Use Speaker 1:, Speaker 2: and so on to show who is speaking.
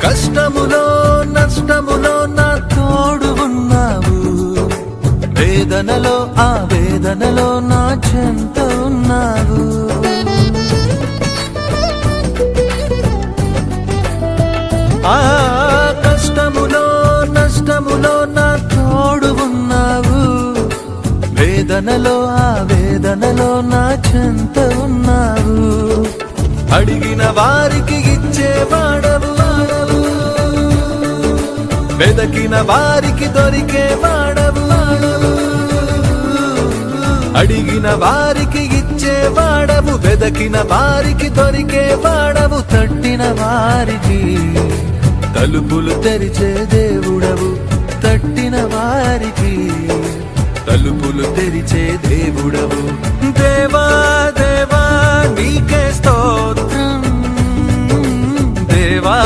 Speaker 1: కష్టములో నష్టములో నా తోడు ఉన్నావు, వేదనలో ఆ వేదనలో నా చెంత ఉన్నావు. ఆ కష్టములో నష్టములో నా తోడు ఉన్నావు, వేదనలో ఆ వేదనలో నా చెంత ఉన్నావు. అడిగిన వారికి ఇచ్చేవాడవు, వెదకిన వారికి దొరికేవాడవు. అడిగిన వారికి ఇచ్చేవాడవు, వెదకిన వారికి దొరికేవాడవు. తట్టిన వారికి తలుపులు తెరిచే దేవుడవు, తట్టిన వారికి తలుపులు తెరిచే దేవుడవు. దేవా దేవా నీకే స్తోత్రం దేవా.